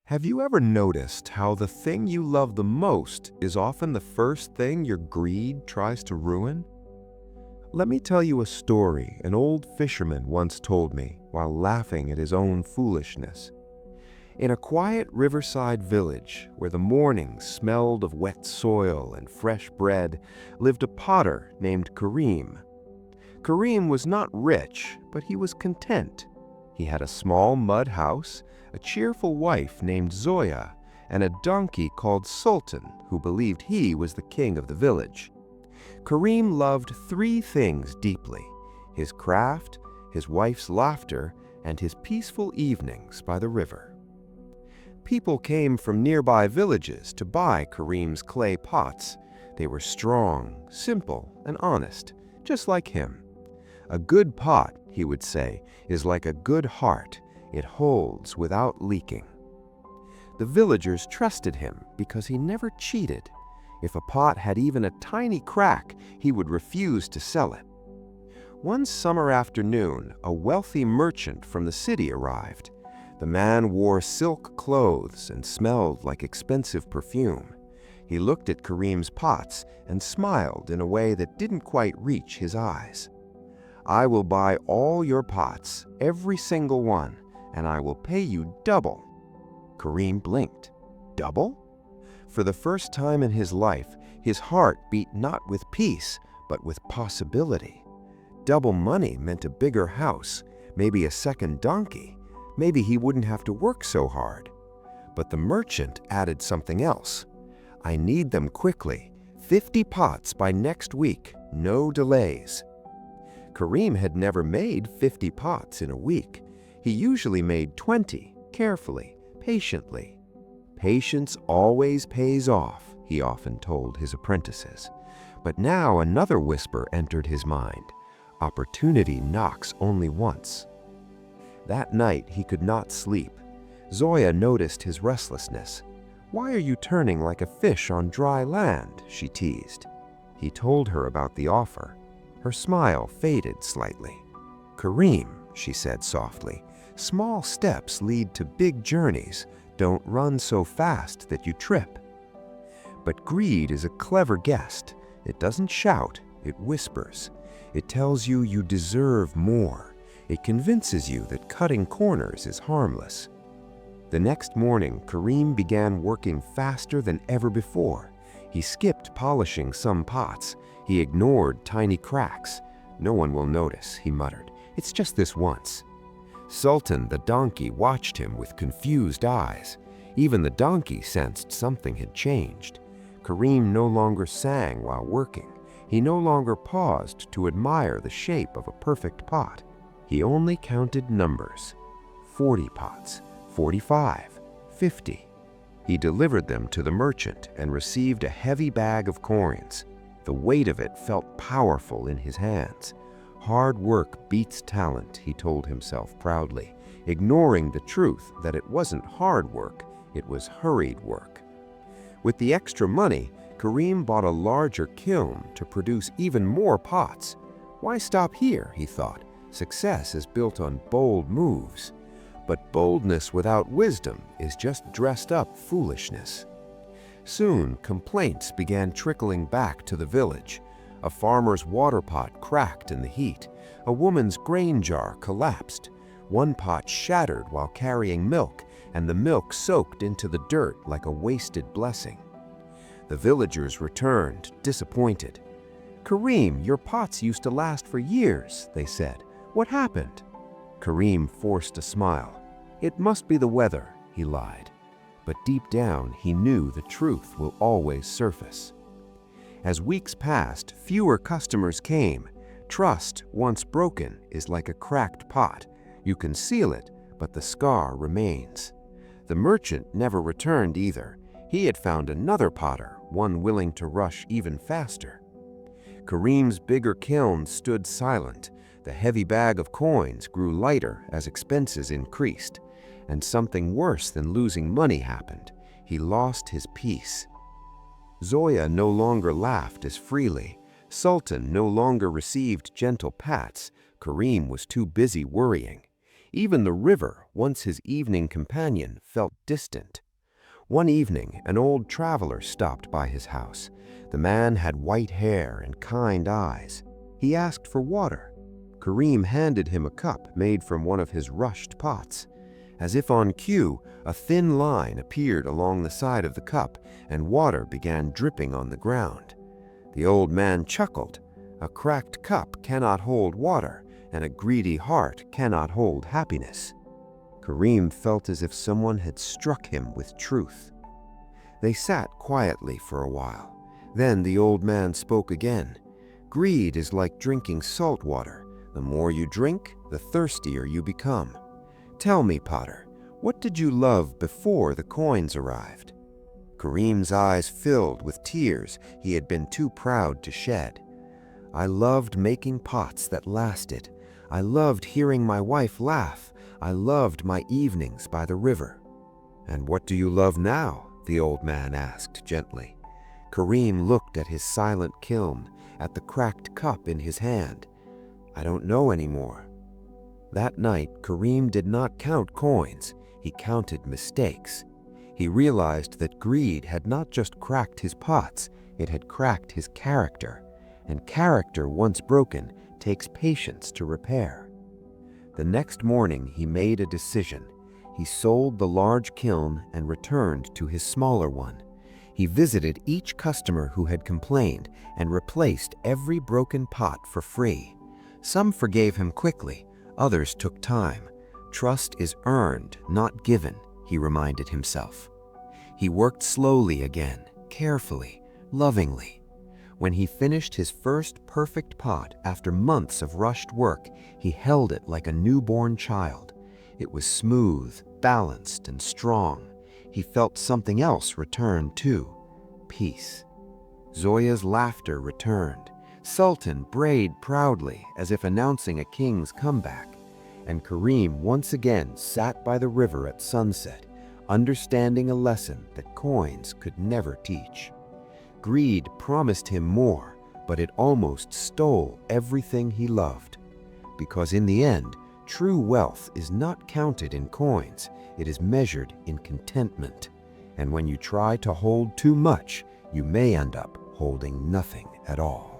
Have you ever noticed how the thing you love the most is often the first thing your greed tries to ruin? Let me tell you a story an old fisherman once told me while laughing at his own foolishness. In a quiet riverside village where the mornings smelled of wet soil and fresh bread lived a potter named Kareem. Kareem was not rich, but he was content. He had a small mud house, a cheerful wife named Zoya, and a donkey called Sultan, who believed he was the king of the village. Kareem loved three things deeply: his craft, his wife's laughter, and his peaceful evenings by the river. People came from nearby villages to buy Kareem's clay pots. They were strong, simple, and honest, just like him. A good pot, he would say, is like a good heart. It holds without leaking. The villagers trusted him because he never cheated. If a pot had even a tiny crack, he would refuse to sell it. One summer afternoon, a wealthy merchant from the city arrived. The man wore silk clothes and smelled like expensive perfume. He looked at Kareem's pots and smiled in a way that didn't quite reach his eyes. "I will buy all your pots, every single one, and I will pay you double." Kareem blinked. Double? For the first time in his life, his heart beat not with peace, but with possibility. Double money meant a bigger house, maybe a second donkey. Maybe he wouldn't have to work so hard. But the merchant added something else. "I need them quickly. 50 pots by next week, no delays." Kareem had never made 50 pots in a week. He usually made 20, carefully, patiently. "Patience always pays off," he often told his apprentices. But now another whisper entered his mind. Opportunity knocks only once. That night he could not sleep. Zoya noticed his restlessness. "Why are you turning like a fish on dry land?" she teased. He told her about the offer. Her smile faded slightly. "Kareem," she said softly, "small steps lead to big journeys. Don't run so fast that you trip." But greed is a clever guest. It doesn't shout, it whispers. It tells you you deserve more. It convinces you that cutting corners is harmless. The next morning, Kareem began working faster than ever before. He skipped polishing some pots. He ignored tiny cracks. "No one will notice," he muttered. "It's just this once." Sultan, the donkey, watched him with confused eyes. Even the donkey sensed something had changed. Kareem no longer sang while working. He no longer paused to admire the shape of a perfect pot. He only counted numbers. 40 pots, 45, 50. He delivered them to the merchant and received a heavy bag of coins. The weight of it felt powerful in his hands. Hard work beats talent, he told himself proudly, ignoring the truth that it wasn't hard work, it was hurried work. With the extra money, Kareem bought a larger kiln to produce even more pots. Why stop here, he thought. Success is built on bold moves. But boldness without wisdom is just dressed up foolishness. Soon, complaints began trickling back to the village. A farmer's water pot cracked in the heat. A woman's grain jar collapsed. One pot shattered while carrying milk, and the milk soaked into the dirt like a wasted blessing. The villagers returned, disappointed. "Kareem, your pots used to last for years," they said. "What happened?" Kareem forced a smile. "It must be the weather," he lied. But deep down, he knew the truth will always surface. As weeks passed, fewer customers came. Trust, once broken, is like a cracked pot. You can seal it, but the scar remains. The merchant never returned either. He had found another potter, one willing to rush even faster. Kareem's bigger kiln stood silent. The heavy bag of coins grew lighter as expenses increased. And something worse than losing money happened. He lost his peace. Zoya no longer laughed as freely. Sultan no longer received gentle pats. Kareem was too busy worrying. Even the river, once his evening companion, felt distant. One evening, an old traveler stopped by his house. The man had white hair and kind eyes. He asked for water. Kareem handed him a cup made from one of his rushed pots. As if on cue, a thin line appeared along the side of the cup, and water began dripping on the ground. The old man chuckled. A cracked cup cannot hold water, and a greedy heart cannot hold happiness. Kareem felt as if someone had struck him with truth. They sat quietly for a while. Then the old man spoke again. Greed is like drinking salt water. The more you drink, the thirstier you become. Tell me, Potter, what did you love before the coins arrived? Kareem's eyes filled with tears he had been too proud to shed. I loved making pots that lasted. I loved hearing my wife laugh. I loved my evenings by the river. And what do you love now? The old man asked gently. Kareem looked at his silent kiln, at the cracked cup in his hand. I don't know anymore. That night, Kareem did not count coins. He counted mistakes. He realized that greed had not just cracked his pots, it had cracked his character. And character, once broken, takes patience to repair. The next morning, he made a decision. He sold the large kiln and returned to his smaller one. He visited each customer who had complained and replaced every broken pot for free. Some forgave him quickly, others took time. Trust is earned, not given, he reminded himself. He worked slowly again, carefully, lovingly. When he finished his first perfect pot after months of rushed work, he held it like a newborn child. It was smooth, balanced, and strong. He felt something else return too, peace. Zoya's laughter returned. Sultan brayed proudly as if announcing a king's comeback. And Kareem once again sat by the river at sunset, understanding a lesson that coins could never teach. Greed promised him more, but it almost stole everything he loved. Because in the end, true wealth is not counted in coins, it is measured in contentment. And when you try to hold too much, you may end up holding nothing at all.